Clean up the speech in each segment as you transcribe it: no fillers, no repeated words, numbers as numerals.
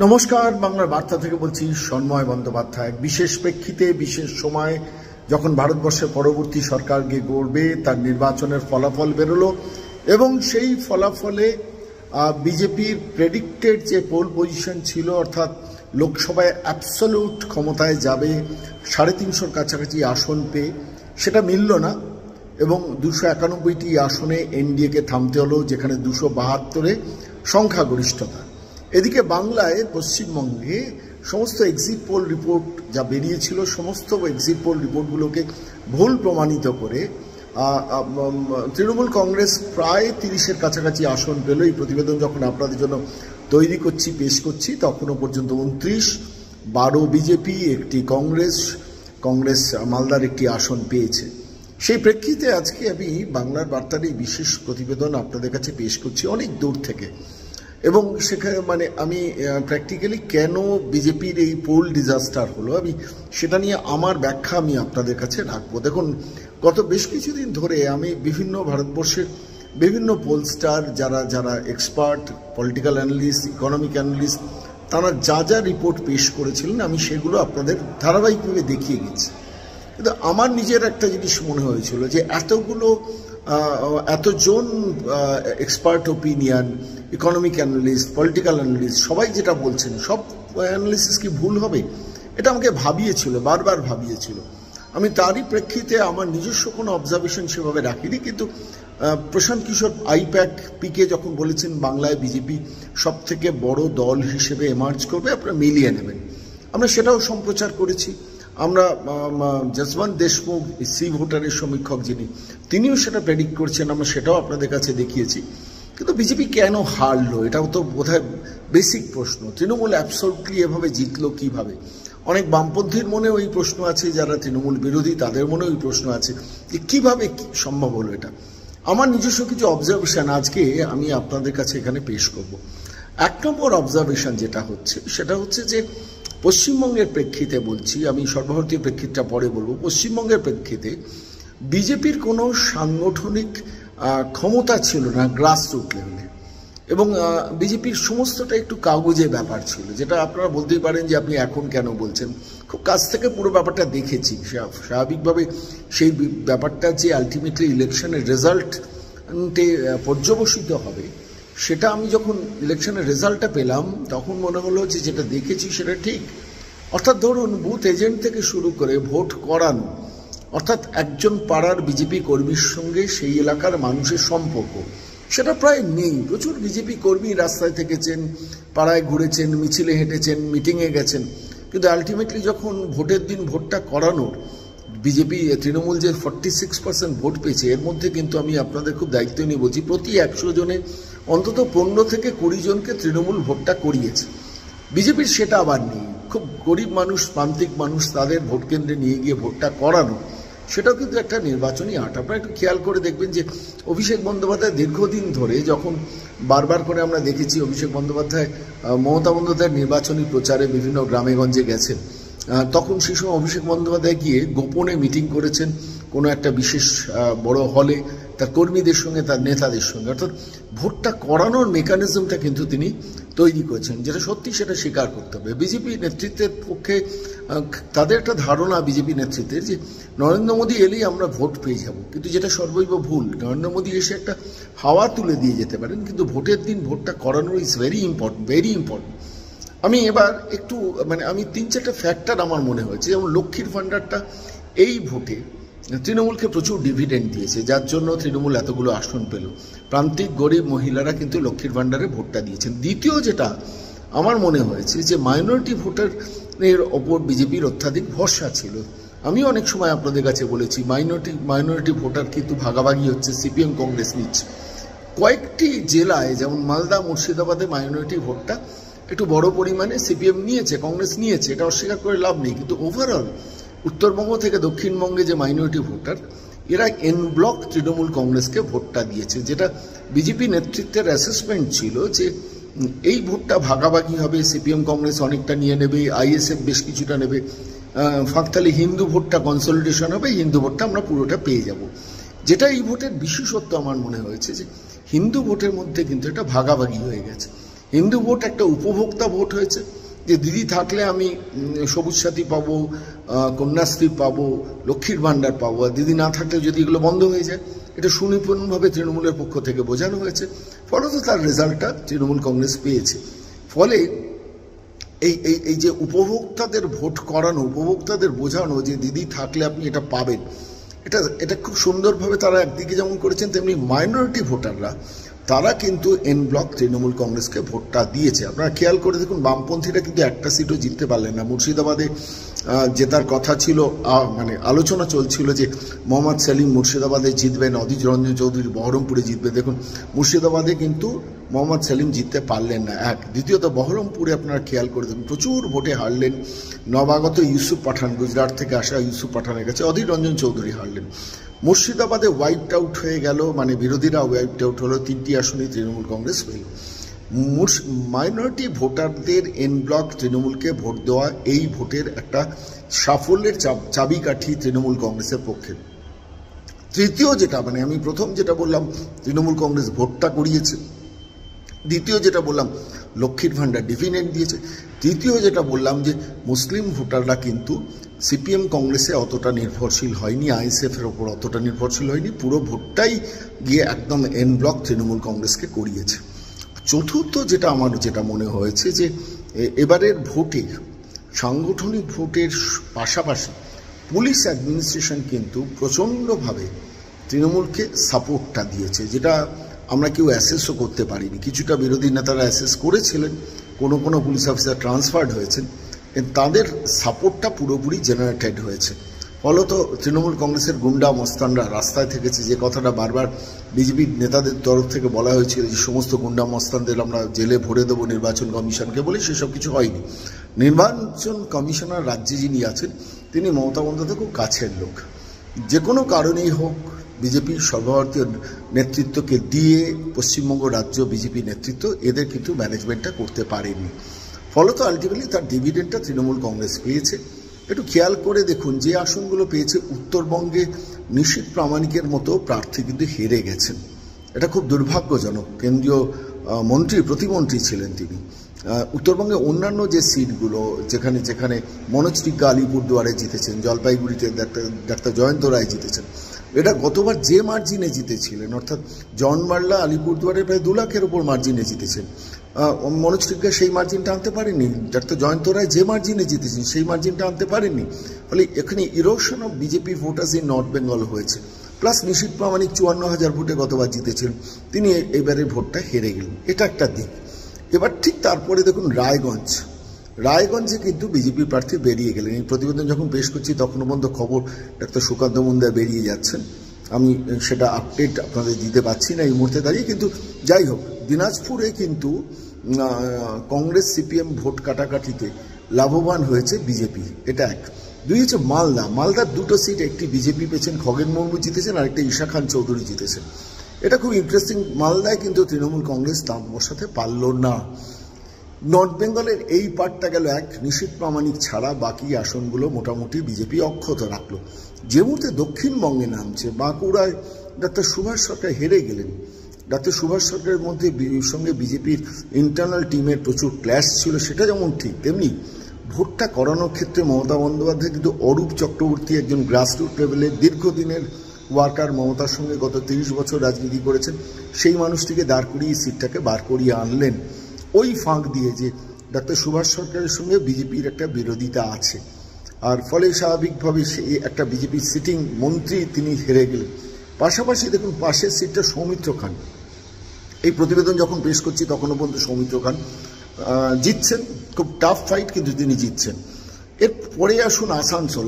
নমস্কার, বাংলার বার্তা থেকে বলছি সন্ময় বন্দ্যোপাধ্যায়। বিশেষ প্রেক্ষিতে বিশেষ সময় যখন ভারতবর্ষের পরবর্তী সরকার গিয়ে গড়বে, তার নির্বাচনের ফলাফল বেরোলো এবং সেই ফলাফলে বিজেপির প্রেডিক্টেড যে পোল পজিশন ছিল, অর্থাৎ লোকসভায় অ্যাবসলিউট ক্ষমতায় যাবে 350-র কাছাকাছি আসন পেয়ে, সেটা মিলল না এবং 291টি আসনে এনডিএকে থামতে হলো, যেখানে 272-এ সংখ্যাগরিষ্ঠতা। এদিকে বাংলায়, পশ্চিমবঙ্গে সমস্ত এক্সিট পোল রিপোর্ট যা বেরিয়েছিল, সমস্ত এক্সিট পোল রিপোর্টগুলোকে ভুল প্রমাণিত করে তৃণমূল কংগ্রেস প্রায় 30-এর কাছাকাছি আসন পেল। এই প্রতিবেদন যখন আপনাদের জন্য তৈরি করছি, পেশ করছি, তখনও পর্যন্ত 29, 12 বিজেপি, 1টি কংগ্রেস মালদার একটি আসন পেয়েছে। সেই প্রেক্ষিতে আজকে আমি বাংলার বার্তার এই বিশেষ প্রতিবেদন আপনাদের কাছে পেশ করছি অনেক দূর থেকে, এবং সেখানে আমি প্র্যাকটিক্যালি কেন বিজেপির এই পোল ডিজাস্টার হলো, আমি সেটা নিয়ে আমার ব্যাখ্যা আমি আপনাদের কাছে রাখবো। দেখুন, গত বেশ কিছুদিন ধরে আমি বিভিন্ন ভারতবর্ষের বিভিন্ন পোলস্টার, যারা expert, political analyst, economic analyst, তারা যা রিপোর্ট পেশ করেছিলেন, আমি সেগুলো আপনাদের ধারাবাহিকভাবে দেখিয়ে গেছি। কিন্তু আমার নিজের একটা জিনিস মনে হয়েছিল যে এতজন expert opinion, economic analyst, political analyst, সবাই যেটা বলছেন, সব অ্যানালিসিস কি ভুল হবে? এটা আমাকে ভাবিয়েছিল, বারবার ভাবিয়েছিল। আমি তারই প্রেক্ষিতে আমার নিজস্ব কোনো অবজারভেশন সেভাবে রাখিনি, কিন্তু প্রশান্ত কিশোর আইপ্যাক পিকে যখন বলেছেন বাংলায় বিজেপি সব থেকে বড় দল হিসেবে এমার্জ করবে, আপনারা মিলিয়ে নেবেন, আমরা সেটাও সম্প্রচার করেছি। আমরা যশবন্ত দেশমুখ, সি ভোটারের সমীক্ষক যিনি, তিনিও সেটা প্রেডিক্ট করছেন, আমরা সেটাও আপনাদের কাছে দেখিয়েছি। কিন্তু বিজেপি কেন হারলো, এটাও তো বোধহয় বেসিক প্রশ্ন। তৃণমূল অ্যাবসলিউটলি এভাবে জিতলো কিভাবে? অনেক বামপন্থীর মনেও এই প্রশ্ন আছে, যারা তৃণমূল বিরোধী তাদের মনেও এই প্রশ্ন আছে যে কীভাবে সম্ভব হলো এটা। আমার নিজস্ব কিছু অবজারভেশন আজকে আমি আপনাদের কাছে এখানে পেশ করব। 1 নম্বর অবজারভেশন যেটা হচ্ছে, সেটা হচ্ছে যে পশ্চিমবঙ্গের প্রেক্ষিতে বলছি, আমি সর্বভারতীয় প্রেক্ষিতটা পরে বলবো। পশ্চিমবঙ্গের প্রেক্ষিতে বিজেপির কোনো সাংগঠনিক ক্ষমতা ছিল না গ্রাসরুট লেভেলে, এবং বিজেপির সমস্তটা একটু কাগজে ব্যাপার ছিল, যেটা আপনারা বলতেই পারেন যে আপনি এখন কেন বলছেন। খুব কাছ থেকে পুরো ব্যাপারটা দেখেছি। স্বাভাবিকভাবে সেই ব্যাপারটা যে আলটিমেটলি ইলেকশনের রেজাল্টে পর্যবসিত হবে, সেটা আমি যখন ইলেকশনের রেজাল্টটা পেলাম, তখন মনে হলো যে যেটা দেখেছি সেটা ঠিক। অর্থাৎ ধরুন, বুথ এজেন্ট থেকে শুরু করে ভোট করানো, অর্থাৎ একজন পাড়ার বিজেপি কর্মীর সঙ্গে সেই এলাকার মানুষের সম্পর্ক, সেটা প্রায় নেই। প্রচুর বিজেপি কর্মী রাস্তায় থেকেছেন, পাড়ায় ঘুরেছেন, মিছিলে হেঁটেছেন, মিটিংয়ে গেছেন, কিন্তু আলটিমেটলি যখন ভোটের দিন ভোটটা করানোর, বিজেপি তৃণমূল যে 46% ভোট পেয়েছে, এর মধ্যে কিন্তু আমি আপনাদের খুব দায়িত্ব নিয়ে বলছি, প্রতি 100 জনে অন্তত 15 থেকে 20 জনকে তৃণমূল ভোটটা করিয়েছে। বিজেপির সেটা আবার নেই। খুব গরিব মানুষ, প্রান্তিক মানুষ, তাদের ভোট কেন্দ্রে নিয়ে গিয়ে ভোটটা করানো, সেটাও কিন্তু একটা নির্বাচনী আর্ট। আপনারা একটু খেয়াল করে দেখবেন যে অভিষেক বন্দ্যোপাধ্যায় দীর্ঘদিন ধরে, যখন বারবার করে আমরা দেখেছি অভিষেক বন্দ্যোপাধ্যায়, মমতা বন্দ্যোপাধ্যায়ের নির্বাচনী প্রচারে বিভিন্ন গ্রামেগঞ্জে গেছেন, তখন সেই সময় অভিষেক বন্দ্যোপাধ্যায় গিয়ে গোপনে মিটিং করেছেন কোনো একটা বিশেষ বড় হলে, তার কর্মীদের সঙ্গে, তার নেতাদের সঙ্গে। অর্থাৎ ভোটটা করানোর মেকানিজমটা কিন্তু তিনি তৈরি করেছেন, যেটা সত্যি, সেটা স্বীকার করতে হবে। বিজেপি নেতৃত্বের পক্ষে তাদের একটা ধারণা, বিজেপি নেতৃত্বের, যে নরেন্দ্র মোদী এলেই আমরা ভোট পেয়ে যাব, কিন্তু যেটা সর্বৈব ভুল। নরেন্দ্র মোদী এসে একটা হাওয়া তুলে দিয়ে যেতে পারেন, কিন্তু ভোটের দিন ভোটটা করানো is very important, very important. আমি এবার একটু আমি 3-4টা ফ্যাক্টর আমার মনে হয়েছে। যেমন লক্ষ্মীর ভাণ্ডারটা এই ভোটে তৃণমূলকে প্রচুর ডিভিডেন্ড দিয়েছে, যার জন্য তৃণমূল এতগুলো আসন পেল। প্রান্তিক গরিব মহিলারা কিন্তু লক্ষ্মীর ভাণ্ডারে ভোটটা দিয়েছেন। দ্বিতীয় যেটা আমার মনে হয়েছে, যে মাইনরিটি ভোটারের ওপর বিজেপির অত্যাধিক ভরসা ছিল। আমি অনেক সময় আপনাদের কাছে বলেছি, মাইনরিটি ভোটার কিন্তু ভাগাভাগি হচ্ছে, সিপিএম কংগ্রেস নিচ্ছে। কয়েকটি জেলায়, যেমন মালদা, মুর্শিদাবাদে মাইনরিটি ভোটটা একটু বড় পরিমাণে সিপিএম নিয়েছে, কংগ্রেস নিয়েছে, এটা অস্বীকার করে লাভ নেই। কিন্তু ওভারঅল উত্তরবঙ্গ থেকে দক্ষিণবঙ্গে যে মাইনরিটি ভোটার, এরা এন ব্লক তৃণমূল কংগ্রেসকে ভোটটা দিয়েছে, যেটা বিজেপি নেতৃত্বের অ্যাসেসমেন্ট ছিল যে এই ভোটটা ভাগাভাগি হবে, সিপিএম কংগ্রেস অনেকটা নিয়ে নেবে, আইএসএফ বেশ কিছুটা নেবে, ফাঁকতালি হিন্দু ভোটটা কনসলিডেশন হবে, হিন্দু ভোটটা আমরা পুরোটা পেয়ে যাব। যেটা এই ভোটের বিশেষত্ব আমার মনে হয়েছে, যে হিন্দু ভোটের মধ্যে কিন্তু এটা ভাগাভাগি হয়ে গেছে। হিন্দু ভোট একটা উপভোক্তা ভোট হয়েছে, যে দিদি থাকলে আমি সবুজ সাথী পাবো, কন্যাশ্রী পাবো, লক্ষ্মীর ভাণ্ডার পাবো, আর দিদি না থাকলে যদি এগুলো বন্ধ হয়ে যায়, এটা সুনিপুণভাবে তৃণমূলের পক্ষ থেকে বোঝানো হয়েছে। ফলত তার রেজাল্টটা তৃণমূল কংগ্রেস পেয়েছে। ফলে এই যে উপভোক্তাদের ভোট করানো, উপভোক্তাদের বোঝানো যে দিদি থাকলে আপনি এটা পাবেন, এটা খুব সুন্দরভাবে তারা একদিকে যেমন করেছেন, তেমনি মাইনরিটি ভোটাররা তারা কিন্তু এন ব্লক তৃণমূল কংগ্রেসকে ভোটটা দিয়েছে। আপনারা খেয়াল করে দেখুন, বামপন্থীরা কিন্তু একটা সিটও জিততে পারলেন না। মুর্শিদাবাদে জেতার কথা ছিল, মানে আলোচনা চলছিল যে মোহাম্মদ সেলিম মুর্শিদাবাদে জিতবেন, অধীর রঞ্জন চৌধুরী বহরমপুরে জিতবে। দেখুন মুর্শিদাবাদে কিন্তু মোহাম্মদ সেলিম জিততে পারলেন না, এক। দ্বিতীয়ত বহরমপুরে আপনারা খেয়াল করে দেখুন, প্রচুর ভোটে হারলেন নবাগত ইউসুফ পাঠান, গুজরাট থেকে আসা ইউসুফ পাঠানের কাছে অধীর রঞ্জন চৌধুরী হারলেন। মুর্শিদাবাদে ওয়াইপড আউট হয়ে গেল, মানে বিরোধীরা ওয়াইপড আউট হলো, 3টি আসনে তৃণমূল কংগ্রেস পেল। মাইনরিটি ভোটারদের এন ব্লক তৃণমূলকে ভোট দেওয়া এই ভোটের একটা সাফল্যের চাবিকাঠি তৃণমূল কংগ্রেসের পক্ষে। তৃতীয় যেটা, মানে আমি প্রথম যেটা বললাম তৃণমূল কংগ্রেস ভোটটা করিয়েছে, দ্বিতীয় যেটা বললাম লক্ষ্মীর ভাণ্ডার ডিভিডেন্ড দিয়েছে, তৃতীয় যেটা বললাম যে মুসলিম ভোটাররা কিন্তু সিপিএম কংগ্রেসে অতটা নির্ভরশীল হয়নি, আইএসএফের ওপর অতটা নির্ভরশীল হয়নি, পুরো ভোটটাই গিয়ে একদম এন ব্লক তৃণমূল কংগ্রেসকে করিয়েছে। চতুর্থ যেটা আমার যেটা মনে হয়েছে যে এবারের ভোটে, সাংগঠনিক ভোটের পাশাপাশি পুলিশ অ্যাডমিনিস্ট্রেশন কিন্তু প্রচণ্ডভাবে তৃণমূলকে সাপোর্টটা দিয়েছে, যেটা আমরা কেউ অ্যাসেসও করতে পারিনি। কিছুটা বিরোধী নেতারা অ্যাসেস করেছিলেন, কোনো পুলিশ অফিসার ট্রান্সফার্ড হয়েছেন, তাদের সাপোর্টটা পুরোপুরি জেনারেটেড হয়েছে। ফলত তৃণমূল কংগ্রেসের গুন্ডা মস্তানরা রাস্তায় থেকেছে, যে কথাটা বারবার বিজেপি নেতাদের তরফ থেকে বলা হয়েছিল যে সমস্ত গুন্ডা মস্তানদের আমরা জেলে ভরে দেবো নির্বাচন কমিশনকে বলে, সেসব কিছু হয়নি। নির্বাচন কমিশনার রাজ্যে যিনি আছেন তিনি মমতা বন্দ্যোপাধ্যায়ের খুব কাছের লোক। যে কোনো কারণেই হোক বিজেপির সর্বভারতীয় নেতৃত্বকে দিয়ে পশ্চিমবঙ্গ রাজ্য বিজেপি নেতৃত্ব এদের কিন্তু ম্যানেজমেন্টটা করতে পারেনি। ফলত আলটিমেটলি তার ডিভিডেন্ডটা তৃণমূল কংগ্রেস পেয়েছে। একটু খেয়াল করে দেখুন, যে আসনগুলো পেয়েছে, উত্তরবঙ্গে নিশীথ প্রামাণিকের মতো প্রার্থী কিন্তু হেরে গেছেন। এটা খুব দুর্ভাগ্যজনক। কেন্দ্রীয় মন্ত্রী, প্রতিমন্ত্রী ছিলেন তিনি। উত্তরবঙ্গে অন্যান্য যে সিটগুলো, যেখানে যেখানে মনোজ টিক্কা আলিপুরদুয়ারে জিতেছেন, জলপাইগুড়িতে ডাক্তার জয়ন্ত রায় জিতেছেন, এটা গতবার যে মার্জিনে জিতেছিলেন, অর্থাৎ জন মাল্লা আলিপুরদুয়ারে প্রায় 2 লাখের ওপর মার্জিনে জিতেছেন, মনোজ টিক্কা সেই মার্জিনটা আনতে পারেননি। ডাক্তার জয়ন্ত রায় যে মার্জিনে জিতেছেন সেই মার্জিনটা আনতে পারেননি। ফলে এখানে erosion of BJP voters in north Bengal হয়েছে। প্লাস নিশীথ প্রামাণিক 54,000 ভোটে গতবার জিতেছিলেন, তিনি এবারে ভোটটা হেরে গেলেন, এটা একটা দিক। এবার ঠিক তারপরে দেখুন রায়গঞ্জে কিন্তু বিজেপি প্রার্থী বেরিয়ে গেলেন। এই প্রতিবেদন যখন পেশ করছি তখনও পর্যন্ত খবর ডাক্তার সুকান্ত মুন্ডা বেরিয়ে যাচ্ছেন, আমি সেটা আপডেট আপনাদের দিতে পারছি না এই মুহূর্তে দাঁড়িয়ে। কিন্তু যাই হোক, দিনাজপুরে কিন্তু কংগ্রেস সিপিএম ভোট কাটাকাটিতে লাভবান হয়েছে বিজেপি, এটা এক। 2 হচ্ছে মালদার 2টো সিট, একটি বিজেপি পেয়েছেন, খগেন মুর্মু জিতেছেন, আর একটা ঈশা খান চৌধুরী জিতেছেন। এটা খুব ইন্টারেস্টিং। মালদায় কিন্তু তৃণমূল কংগ্রেস দাম বসাতে পারল না। নর্থ বেঙ্গলের এই পার্টটা গেল এক, নিশীথ প্রামাণিক ছাড়া বাকি আসনগুলো মোটামুটি বিজেপি অক্ষত রাখলো। যে মুহূর্তে দক্ষিণবঙ্গে নামছে, বাঁকুড়ায় ডাক্তার সুভাষ সরকার হেরে গেলেন। ডাক্তার সুভাষ সরকারের মধ্যে সঙ্গে বিজেপির ইন্টারনাল টিমের প্রচুর ক্ল্যাশ ছিল, সেটা যেমন ঠিক, তেমনি ভোটটা করানোর ক্ষেত্রে মমতা বন্দ্যোপাধ্যায় কিন্তু অরূপ চক্রবর্তী, একজন গ্রাসরুট লেভেলের দীর্ঘদিনের ওয়ার্কার, মমতার সঙ্গে গত 30 বছর রাজনীতি করেছেন, সেই মানুষটিকে দাঁড় করিয়ে সিটটাকে বার করিয়ে আনলেন। ওই ফাঁক দিয়ে যে ডাক্তার সুভাষ সরকারের সঙ্গে বিজেপির একটা বিরোধিতা আছে, আর ফলে স্বাভাবিকভাবে সেই একটা বিজেপির সিটিং মন্ত্রী তিনি হেরে গেলেন। পাশাপাশি দেখুন পাশের সিটটা সৌমিত্র খান, এই প্রতিবেদন যখন পেশ করছি তখনও পর্যন্ত সৌমিত্র খান জিতছেন, খুব টাফ ফাইট, কিন্তু তিনি জিতছেন। এর পরে আসুন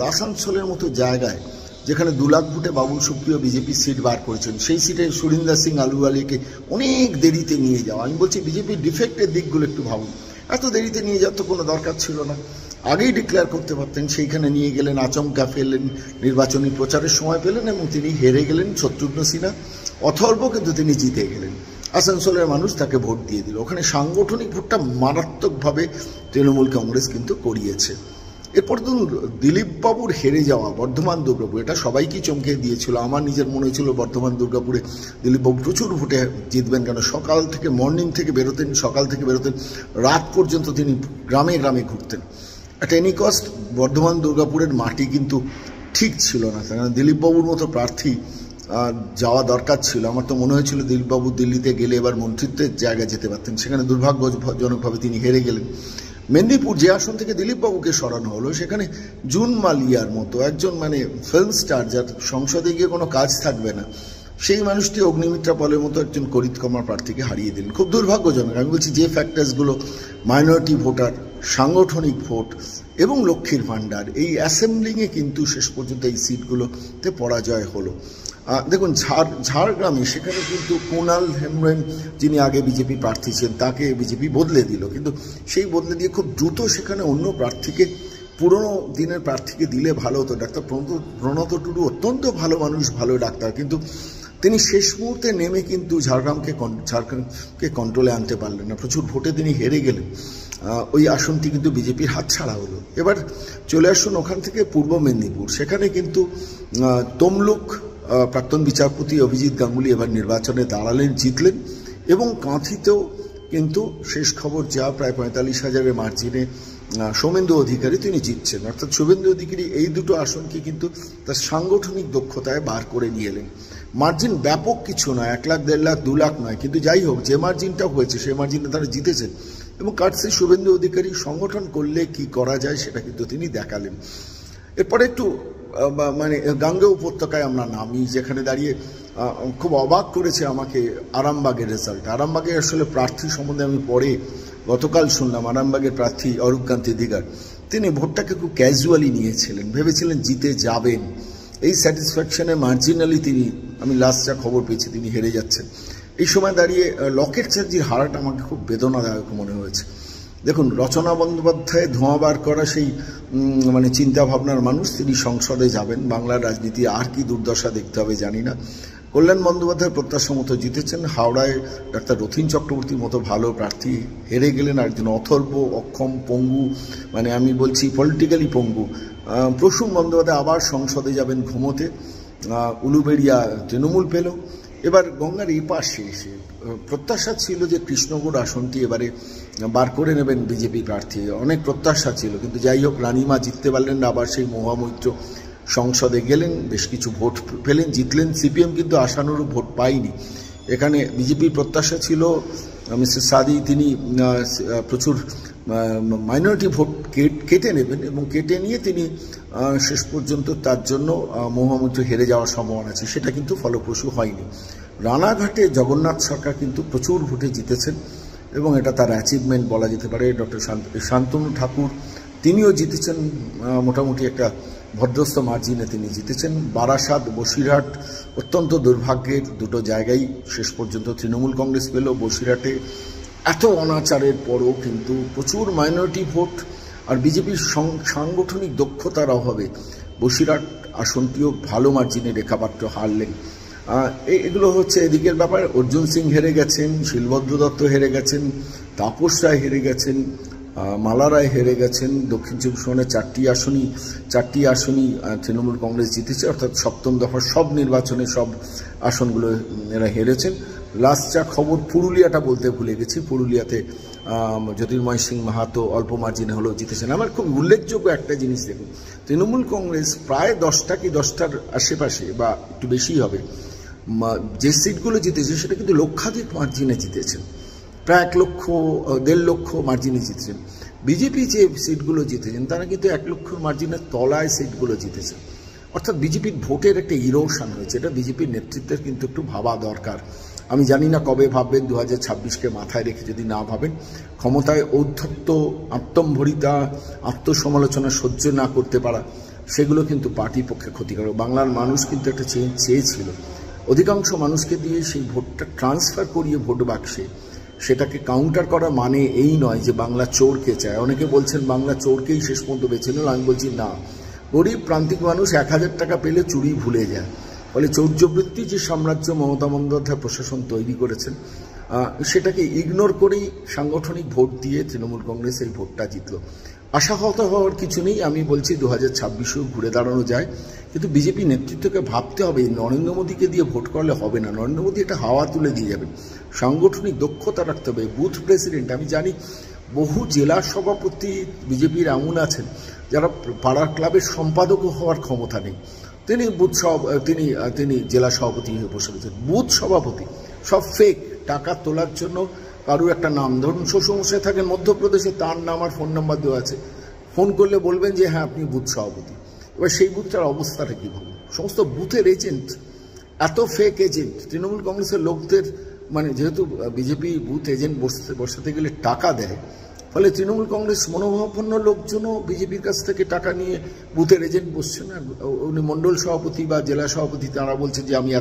আসানসোলের মতো জায়গায়, যেখানে 2 লাখ ভোটে বাবুল সুপ্রিয় বিজেপি সিট বার করেছেন, সেই সিটে সুরিন্দর সিং আলুওয়ালিকে অনেক দেরিতে নিয়ে যাওয়া। আমি বলছি বিজেপির ডিফেক্টের দিকগুলো একটু ভাবুন, এত দেরিতে নিয়ে যাওয়ার তো কোনো দরকার ছিল না, আগেই ডিক্লেয়ার করতে পারতেন। সেইখানে নিয়ে গেলেন, আচমকা ফেললেন, নির্বাচনী প্রচারের সময় পেলেন এবং তিনি হেরে গেলেন। শত্রুঘ্ন সিনহা অথর্ব, কিন্তু তিনি জিতে গেলেন। আসানসোলের মানুষ তাকে ভোট দিয়ে দিল। ওখানে সাংগঠনিক ভোটটা মারাত্মকভাবে তৃণমূল কংগ্রেস কিন্তু করিয়েছে। এরপর তো দিলীপবাবুর হেরে যাওয়া বর্ধমান দুর্গাপুর, এটা সবাইকেই চমকে দিয়েছিল। আমার নিজের মনে হয়েছিল বর্ধমান দুর্গাপুরে দিলীপবাবু প্রচুর ভোটে জিতবেন, কেন সকাল থেকে মর্নিং থেকে বেরোতেন, সকাল থেকে বেরোতেন, রাত পর্যন্ত তিনি গ্রামে গ্রামে ঘুরতেন। অ্যাট এনি কস্ট বর্ধমান দুর্গাপুরের মাটি কিন্তু ঠিক ছিল না, কারণ দিলীপবাবুর মতো প্রার্থী যাওয়া দরকার ছিল। আমার তো মনে হয়েছিল দিলীপবাবু দিল্লিতে গেলে এবার মন্ত্রিত্বের জায়গায় যেতে পারতেন, সেখানে দুর্ভাগ্যজনকভাবে তিনি হেরে গেলেন। মেদিনীপুর যে আসন থেকে দিলীপবাবুকে সরানো হলো, সেখানে জুন মালিয়ার মতো একজন ফিল্ম স্টার, যার সংসদে গিয়ে কোনো কাজ থাকবে না, সেই মানুষটি অগ্নিমিত্রা পলের মতো একজন করিত কমার প্রার্থীকে হারিয়ে দিলেন। খুব দুর্ভাগ্যজনক। আমি বলছি যে ফ্যাক্টরসগুলো, মাইনরিটি ভোটার, সাংগঠনিক ভোট এবং লক্ষ্মীর ভাণ্ডার, এই অ্যাসেম্বলিংয়ে কিন্তু শেষ পর্যন্ত এই সিটগুলোতে পরাজয় হলো। দেখুন ঝাড়গ্রামে সেখানে কিন্তু কুণাল হেমব্রম, যিনি আগে বিজেপি প্রার্থী ছিলেন, তাকে বিজেপি বদলে দিল, কিন্তু সেই বদলে দিয়ে খুব দ্রুত সেখানে অন্য প্রার্থীকে, পুরনো দিনের প্রার্থীকে দিলে ভালো হতো। ডাক্তার প্রণত টুডু অত্যন্ত ভালো মানুষ, ভালো ডাক্তার, কিন্তু তিনি শেষ মুহূর্তে নেমে কিন্তু ঝাড়গ্রামকে কন্ট্রোলে আনতে পারলেন না, প্রচুর ভোটে তিনি হেরে গেলেন। ওই আসনটি কিন্তু বিজেপির হাতছাড়া হলো। এবার চলে আসুন ওখান থেকে পূর্ব মেদিনীপুর, সেখানে কিন্তু তমলুক প্রাক্তন বিচারপতি অভিজিৎ গাঙ্গুলি এবার নির্বাচনে দাঁড়ালেন, জিতলেন, এবং কাঁথিতেও কিন্তু শেষ খবর যা প্রায় 45,000-এর মার্জিনে শুভেন্দু অধিকারী তিনি জিতছেন। অর্থাৎ শুভেন্দু অধিকারী এই দুটো আসনকে কিন্তু তার সাংগঠনিক দক্ষতায় বার করে নিয়ে এলেন। মার্জিন ব্যাপক কিছু নয়, 1 লাখ 1.5 লাখ 2 লাখ নয়, কিন্তু যাই হোক যে মার্জিনটা হয়েছে সেই মার্জিনে তারা জিতেছেন, এবং কাটসি শুভেন্দু অধিকারী সংগঠন করলে কি করা যায় সেটা কিন্তু তিনি দেখালেন। এরপরে একটু গাঙ্গে উপত্যকায় আমরা নামি, যেখানে দাঁড়িয়ে খুব অবাক করেছে আমাকে আরামবাগের রেজাল্ট। আরামবাগে আসলে প্রার্থী সম্বন্ধে আমি পরে গতকাল শুনলাম, আরামবাগের প্রার্থী অরূপকান্তি দিগার, তিনি ভোটটাকে খুব ক্যাজুয়ালি নিয়েছিলেন, ভেবেছিলেন জিতে যাবেন। এই স্যাটিসফ্যাকশনে মার্জিনালি তিনি, আমি লাস্ট যা খবর পেয়েছি, তিনি হেরে যাচ্ছেন। এই সময় দাঁড়িয়ে লকেট চ্যাটার্জির হারাটা আমাকে খুব বেদনাদায়ক মনে হয়েছে। দেখুন, রচনা বন্দ্যোপাধ্যায় ধোঁয়া বার করা সেই চিন্তা ভাবনার মানুষ, তিনি সংসদে যাবেন। বাংলার রাজনীতি আর কি দুর্দশা দেখতে হবে জানি না। কল্যাণ বন্দ্যোপাধ্যায় প্রত্যাশা মতো জিতেছেন। হাওড়ায় ডাক্তার রথীন চক্রবর্তীর মতো ভালো প্রার্থী হেরে গেলেন। একজন অথর্ব, অক্ষম, পঙ্গু, আমি বলছি পলিটিক্যালি পঙ্গু প্রসূন বন্দ্যোপাধ্যায় আবার সংসদে যাবেন ঘুমোতে। উলুবেড়িয়া তৃণমূল পেল। এবার গঙ্গার এই পাশে এসে প্রত্যাশা ছিল যে কৃষ্ণগড় আসনটি এবারে বার করে নেবেন বিজেপি প্রার্থী, অনেক প্রত্যাশা ছিল, কিন্তু যাই হোক রানিমা জিততে পারলেন না। আবার সেই মহামৈত্র সংসদে গেলেন, বেশ কিছু ভোট পেলেন, জিতলেন। সিপিএম কিন্তু আশানুরূপ ভোট পায়নি। এখানে বিজেপির প্রত্যাশা ছিল মিস্টার সাদি, তিনি প্রচুর মাইনরিটি ভোট কেটে নেবেন, এবং কেটে নিয়ে তিনি শেষ পর্যন্ত তার জন্য মহামৈত্র হেরে যাওয়ার সম্ভাবনা আছে, সেটা কিন্তু ফলপ্রসূ হয়নি। রানাঘাটে জগন্নাথ সরকার কিন্তু প্রচুর ভোটে জিতেছেন, এবং এটা তার অ্যাচিভমেন্ট বলা যেতে পারে। ডক্টর শান্তনু ঠাকুর তিনিও জিতেছেন, মোটামুটি একটা ভদ্রস্থ মার্জিনে তিনি জিতেছেন। বারাসাত, বসিরহাট অত্যন্ত দুর্ভাগ্যের দুটো জায়গায় শেষ পর্যন্ত তৃণমূল কংগ্রেস পেল। বসিরহাটে এত অনাচারের পরও কিন্তু প্রচুর মাইনরিটি ভোট আর বিজেপির সাংগঠনিক দক্ষতার অভাবে বসিরহাট আসনটিও ভালো মার্জিনে রেখাপাত্র হারলেন। এগুলো হচ্ছে এদিকের ব্যাপার। অর্জুন সিং হেরে গেছেন, শিলভদ্র দত্ত হেরে গেছেন, তাপস রায় হেরে গেছেন, মালা রায় হেরে গেছেন। দক্ষিণ চব্বিশ পরগনার 4টি আসনই তৃণমূল কংগ্রেস জিতেছে, অর্থাৎ সপ্তম দফার সব নির্বাচনে সব আসনগুলো এরা হেরেছেন। লাস্ট যা খবর, পুরুলিয়াটা বলতে ভুলে গেছি, পুরুলিয়াতে জ্যোতির্ময় সিং মাহাতো অল্প মার্জিনে হলেও জিতেছেন। আমার খুব উল্লেখযোগ্য একটা জিনিস দেখুন, তৃণমূল কংগ্রেস প্রায় 10টা কি 10টার আশেপাশে বা একটু বেশি হবে যে সিটগুলো জিতেছে, সেটা কিন্তু লক্ষাধিক মার্জিনে জিতেছেন, প্রায় 1 লক্ষ 1.5 লক্ষ মার্জিনে জিতেছেন। বিজেপি যে সিটগুলো জিতেছেন তারা কিন্তু 1 লক্ষর মার্জিনের তলায় সিটগুলো জিতেছেন। অর্থাৎ বিজেপির ভোটের একটা ইরোশন হয়েছে, এটা বিজেপির নেতৃত্বের কিন্তু একটু ভাবা দরকার। আমি জানি না কবে ভাববেন, 2026কে মাথায় রেখে যদি না ভাবেন, ক্ষমতায় ঔদ্ধত্য, আত্মম্ভরিতা, আত্মসমালোচনা সহ্য না করতে পারা, সেগুলো কিন্তু পার্টির পক্ষে ক্ষতিকারক। বাংলার মানুষ কিন্তু একটা চেঞ্জ চেয়েছিল, অধিকাংশ মানুষকে দিয়ে সেই ভোটটা ট্রান্সফার করিয়ে ভোট বাক্সে সেটাকে কাউন্টার করা মানে এই নয় যে বাংলা চোরকে চায়। অনেকে বলছেন বাংলা চোরকেই শেষ পর্যন্ত বেছে নিল, আমি বলছি না, গরিব প্রান্তিক মানুষ 1000 টাকা পেলে চুরি ভুলে যায়। ফলে চৌর্যবৃত্তি যে সাম্রাজ্য মমতা বন্দ্যোপাধ্যায় প্রশাসন তৈরি করেছেন, সেটাকে ইগনোর করেই সাংগঠনিক ভোট দিয়ে তৃণমূল কংগ্রেস এই ভোটটা জিতল। আশাহত হওয়ার কিছু নেই, আমি বলছি 2026-এও ঘুরে দাঁড়ানো যায়, কিন্তু বিজেপি নেতৃত্বকে ভাবতে হবে নরেন্দ্র মোদীকে দিয়ে ভোট করলে হবে না। নরেন্দ্র মোদী এটা হাওয়া তুলে দিয়ে যাবেন। সাংগঠনিক দক্ষতা রাখতে হবে। বুথ প্রেসিডেন্ট, আমি জানি বহু জেলা সভাপতি বিজেপির এমন আছেন যারা পাড়ার ক্লাবের সম্পাদকও হওয়ার ক্ষমতা নেই, তিনি তিনি জেলা সভাপতি হয়ে বসে রয়েছেন। বুথ সভাপতি সব ফেক, টাকা তোলার জন্য কারো একটা নাম, ধরুন শ্বশুরমশাই থাকেন মধ্যপ্রদেশে, তার নাম আর ফোন নাম্বার দেওয়া আছে, ফোন করলে বলবেন যে হ্যাঁ আপনি বুথ সভাপতি। এবার সেই বুথটার অবস্থাটা কী হবে? সমস্ত বুথের এজেন্ট, এত ফেক এজেন্ট। তৃণমূল কংগ্রেসের লোকদের মানে যেহেতু বিজেপি বুথ এজেন্ট বসাতে গেলে টাকা দেয়, ফলে তৃণমূল কংগ্রেস মনোভাবাপন্ন লোকজনও বিজেপির কাছ থেকে টাকা নিয়ে বুথের এজেন্ট বসছে না। উনি মণ্ডল সভাপতি বা জেলা সভাপতি, তারা বলছেন যে আমি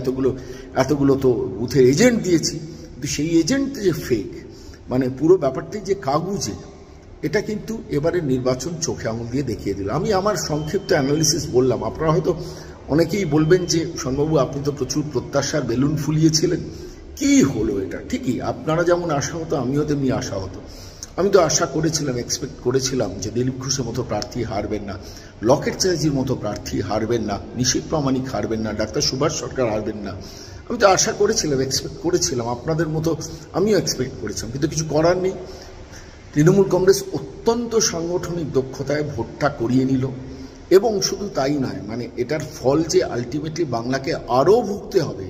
এতগুলো তো বুথের এজেন্ট দিয়েছি, কিন্তু সেই এজেন্ট যে ফেক, মানে পুরো ব্যাপারটাই যে কাগুজে, এটা কিন্তু এবারে নির্বাচন চোখে আঙুল দিয়ে দেখিয়ে দিল। আমি আমার সংক্ষিপ্ত অ্যানালিসিস বললাম। আপনারা হয়তো অনেকেই বলবেন যে শোনবাবু আপনি তো প্রচুর প্রত্যাশার বেলুন ফুলিয়েছিলেন, কি হলো এটা? ঠিকই, আপনারা যেমন আশাহত আমিও তেমনি আশাহত। আমি তো আশা করেছিলাম, এক্সপেক্ট করেছিলাম যে দিলীপ ঘোষের মতো প্রার্থী হারবেন না, লকেট চ্যাটার্জির মতো প্রার্থী হারবেন না, নিশীথ প্রামাণিক হারবেন না, ডাক্তার সুভাষ সরকার হারবেন না। আমি তো আশা করেছিলাম, এক্সপেক্ট করেছিলাম, আপনাদের মতো আমিও এক্সপেক্ট করেছিলাম, কিন্তু কিছু করার নেই। তৃণমূল কংগ্রেস অত্যন্ত সাংগঠনিক দক্ষতায় ভোটটা করিয়ে নিল। এবং শুধু তাই নয়, মানে এটার ফল যে আলটিমেটলি বাংলাকে আরও ভুগতে হবে,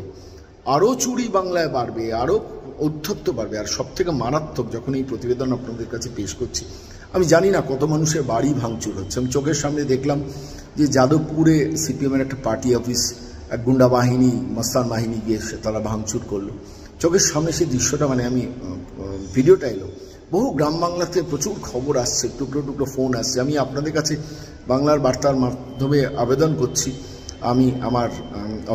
আরও চুরি বাংলায় বাড়বে, আরও ঔদ্ধত্য বাড়বে। আর সব থেকে মারাত্মক, যখন এই প্রতিবেদন আপনাদের কাছে পেশ করছি, আমি জানি না কত মানুষের বাড়ি ভাঙচুর হচ্ছে। আমি চোখের সামনে দেখলাম যে যাদবপুরে সিপিএমের একটা পার্টি অফিস এক গুন্ডা বাহিনী, মস্তান বাহিনী গিয়ে তারা ভাঙচুর করলো। চোখের সামনে সেই দৃশ্যটা, মানে আমি ভিডিওটা এলো, বহু গ্রাম বাংলাতে প্রচুর খবর আসছে, টুকরো টুকরো ফোন আসছে। আমি আপনাদের কাছে বাংলার বার্তার মাধ্যমে আবেদন করছি, আমি আমার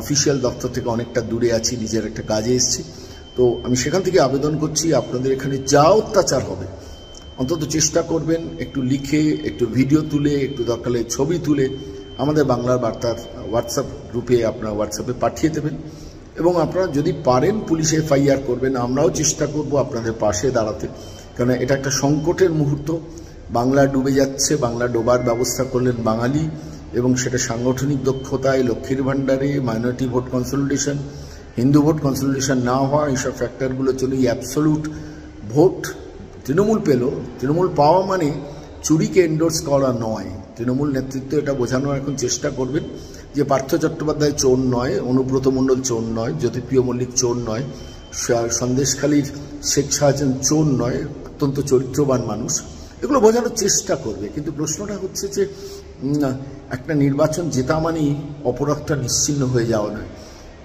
অফিসিয়াল দপ্তর থেকে অনেকটা দূরে আছি, নিজের একটা কাজে এসেছি, তো আমি সেখান থেকে আবেদন করছি আপনাদের এখানে যা অত্যাচার হবে অন্তত চেষ্টা করবেন একটু লিখে, একটু ভিডিও তুলে, একটু দরকারে ছবি তুলে আমাদের বাংলার বার্তার হোয়াটসঅ্যাপ গ্রুপে আপনারা হোয়াটসঅ্যাপে পাঠিয়ে দেবেন। এবং আপনারা যদি পারেন পুলিশে এফআইআর করবেন, আমরাও চেষ্টা করব আপনাদের পাশে দাঁড়াতে, কারণ এটা একটা সংকটের মুহূর্ত। বাংলা ডুবে যাচ্ছে, বাংলা ডোবার ব্যবস্থা করলেন বাঙালি, এবং সেটা সাংগঠনিক দক্ষতায়, লক্ষ্মীর ভাণ্ডারে, minority vote consolidation, Hindu vote consolidation না হওয়া, এইসব ফ্যাক্টরগুলো চলে অ্যাবসলিউট ভোট তৃণমূল পেল। তৃণমূল পাওয়া মানে চুরিকে এন্ডোর্স করা নয়। তৃণমূল নেতৃত্ব এটা বোঝানোর এখন চেষ্টা করবেন যে পার্থ চট্টোপাধ্যায় চোর নয়, অনুব্রত মণ্ডল চোর নয়, জ্যোতিপ্রিয় মল্লিক চোর নয়, সন্দেশখালীর শেখ শাহজাহান চোর নয়, অত্যন্ত চরিত্রবান মানুষ, এগুলো বোঝানোর চেষ্টা করবে। কিন্তু প্রশ্নটা হচ্ছে যে একটা নির্বাচন জেতা মানেই অপরাধটা নিশ্চিহ্ন হয়ে যাওয়া নয়।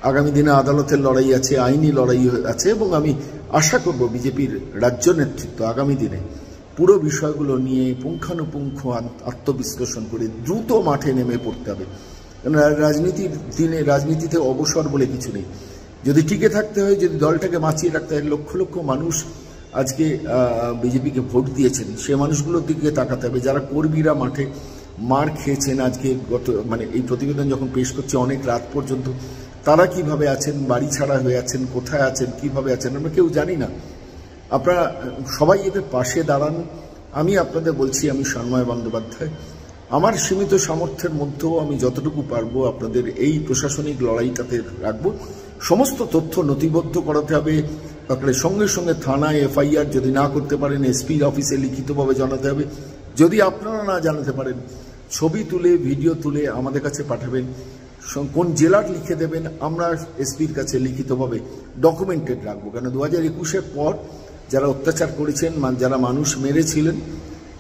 আগামী দিনে আদালতের লড়াই আছে, আইনি লড়াই আছে, এবং আমি আশা করব বিজেপির রাজ্য নেতৃত্ব আগামী দিনে পুরো বিষয়গুলো নিয়ে পুঙ্খানুপুঙ্খ আত্মবিশ্লেষণ করে দ্রুত মাঠে নেমে পড়তে হবে। কারণ রাজনীতিতে অবসর বলে কিছু নেই। যদি টিকে থাকতে হয়, যদি দলটাকে বাঁচিয়ে রাখতে হয়, লক্ষ লক্ষ মানুষ আজকে বিজেপিকে ভোট দিয়েছেন, সে মানুষগুলোর দিকে তাকাতে হবে। যারা কর্মীরা মাঠে মার খেয়েছেন, আজকে মানে এই প্রতিবেদন যখন পেশ করছি অনেক রাত পর্যন্ত, তারা কিভাবে আছেন, বাড়ি ছাড়া হয়ে আছেন, কোথায় আছেন, কিভাবে আছেন, আমরা কেউ জানি না। আপনারা সবাই এদের পাশে দাঁড়ান। আমি আপনাদের বলছি, আমি সন্ময় বন্দ্যোপাধ্যায়, আমার সীমিত সামর্থ্যের মধ্যেও আমি যতটুকু পারবো আপনাদের এই প্রশাসনিক লড়াইটাতে রাখবো। সমস্ত তথ্য নথিবদ্ধ করাতে হবে, তারপরে সঙ্গে সঙ্গে থানায় এফআইআর, যদি না করতে পারেন এসপির অফিসে লিখিতভাবে জানাতে হবে। যদি আপনারা না জানাতে পারেন, ছবি তুলে, ভিডিও তুলে আমাদের কাছে পাঠাবেন। কোন জেলার লিখে দেবেন, আমরা এসপির কাছে লিখিতভাবে ডকুমেন্টেড রাখবো। কেন 2021-এর পর যারা অত্যাচার করেছেন, যারা মানুষ মেরেছিলেন,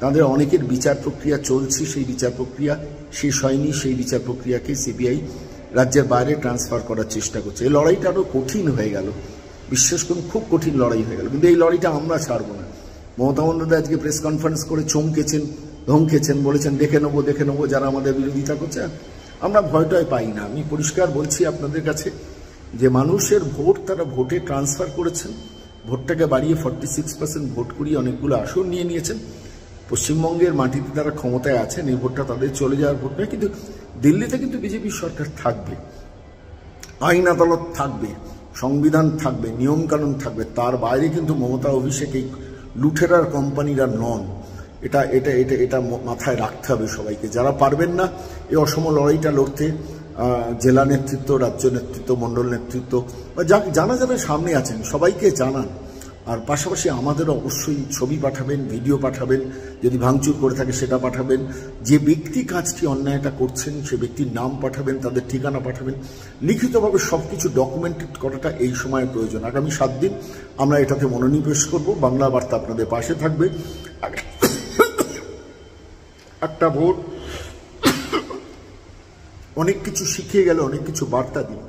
তাদের অনেকের বিচার প্রক্রিয়া চলছে, সেই বিচার প্রক্রিয়া শেষ হয়নি। সেই বিচার প্রক্রিয়াকে সিবিআই রাজ্যের বাইরে ট্রান্সফার করার চেষ্টা করছে। এই লড়াইটা আরও কঠিন হয়ে গেল, বিশ্বাস করুন খুব কঠিন লড়াই হয়ে গেল, কিন্তু এই লড়াইটা আমরা ছাড়বো না। মমতা বন্দ্যোপাধ্যায় আজকে প্রেস কনফারেন্স করে চমকেছেন, ধমকেছেন, বলেছেন দেখে নেবো যারা আমাদের বিরোধিতা করছে। আমরা ভয়টাই পাই না। আমি পরিষ্কার বলছি আপনাদের কাছে যে মানুষের ভোট তারা ভোটে ট্রান্সফার করেছেন, ভোটটাকে বাড়িয়ে 46% ভোট করিয়ে অনেকগুলো আসন নিয়ে নিয়েছেন। পশ্চিমবঙ্গের মাটিতে তারা ক্ষমতায় আছেন, এই ভোটটা তাদের চলে যাওয়ার ভোট নয়। কিন্তু দিল্লিতে কিন্তু বিজেপির সরকার থাকবে, আইন আদালত থাকবে, সংবিধান থাকবে, নিয়মকানুন থাকবে, তার বাইরে কিন্তু মমতা অভিষেক এই লুঠেরার কোম্পানিরা নন। এটা এটা এটা এটা মাথায় রাখতে হবে সবাইকে। যারা পারবেন না এই অসম লড়াইটা লড়তে, জেলা নেতৃত্ব, রাজ্য নেতৃত্ব, মণ্ডল নেতৃত্ব বা যারা যারা সামনে আছেন সবাইকে জানান। আর পাশাপাশি আমাদেরও অবশ্যই ছবি পাঠাবেন, ভিডিও পাঠাবেন, যদি ভাঙচুর করে থাকে সেটা পাঠাবেন, যে ব্যক্তি কাজটি অন্যায়টা করছেন সে ব্যক্তির নাম পাঠাবেন, তাদের ঠিকানা পাঠাবেন। লিখিতভাবে সব কিছু ডকুমেন্টেড করাটা এই সময়ের প্রয়োজন। আগামী 7 দিন আমরা এটাতে মনোনিবেশ করব। বাংলা বার্তা আপনাদের পাশে থাকবে। একটা ভোট অনেক কিছু শিখিয়ে গেল, অনেক কিছু বার্তা দিল।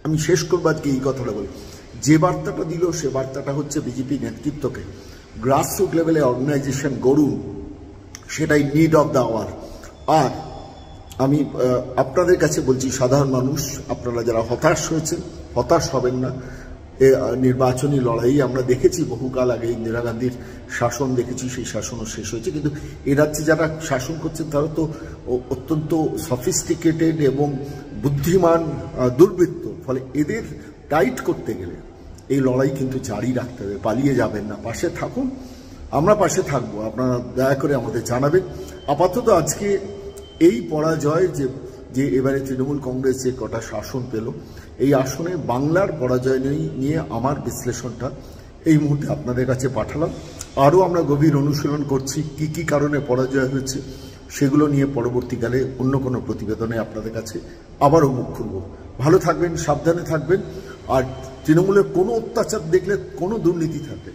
আমি শেষ করবো আজকে এই কথাটা বলি, যে বার্তাটা দিল সে বার্তাটা হচ্ছে বিজেপি নেতৃত্বকে গ্রাসরুট লেভেলে অর্গানাইজেশন গড়ুন, সেটাই নিড অফ দ্য আওয়ার। আর আমি আপনাদের কাছে বলছি, সাধারণ মানুষ আপনারা যারা হতাশ হয়েছেন, হতাশ হবেন না। নির্বাচনী লড়াই আমরা দেখেছি বহুকাল আগে, ইন্দিরা গান্ধীর শাসন দেখেছি, সেই শাসনও শেষ হয়েছে। কিন্তু এ রাজ্যে যারা শাসন করছেন তারা তো অত্যন্ত সফিস্টিকেটেড এবং বুদ্ধিমান দুর্বৃত্ত। ফলে এদের টাইট করতে গেলে এই লড়াই কিন্তু জারি রাখতে হবে, পালিয়ে যাবেন না, পাশে থাকুন। আমরা পাশে থাকবো, আপনারা দয়া করে আমাদের জানাবেন। আপাতত আজকে এই পরাজয় যে এবারে তৃণমূল কংগ্রেস যে কটা শাসন পেল, এই আসনে বাংলার পরাজয় নিয়ে আমার বিশ্লেষণটা এই মুহূর্তে আপনাদের কাছে পাঠালাম। আরও আমরা গভীর অনুশীলন করছি, কি কি কারণে পরাজয় হয়েছে সেগুলো নিয়ে পরবর্তীকালে অন্য কোনো প্রতিবেদনে আপনাদের কাছে আবারও মুখ খুলব। ভালো থাকবেন, সাবধানে থাকবেন। আর তৃণমূলের কোনো অত্যাচার দেখলে, কোনো দুর্নীতি থাকলে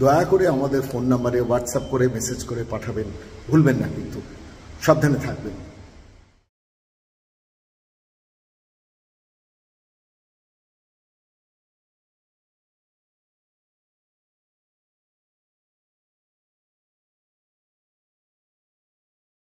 দয়া করে আমাদের ফোন নাম্বারে হোয়াটসঅ্যাপ করে মেসেজ করে পাঠাবেন, ভুলবেন না কিন্তু। সাবধানে থাকবেন।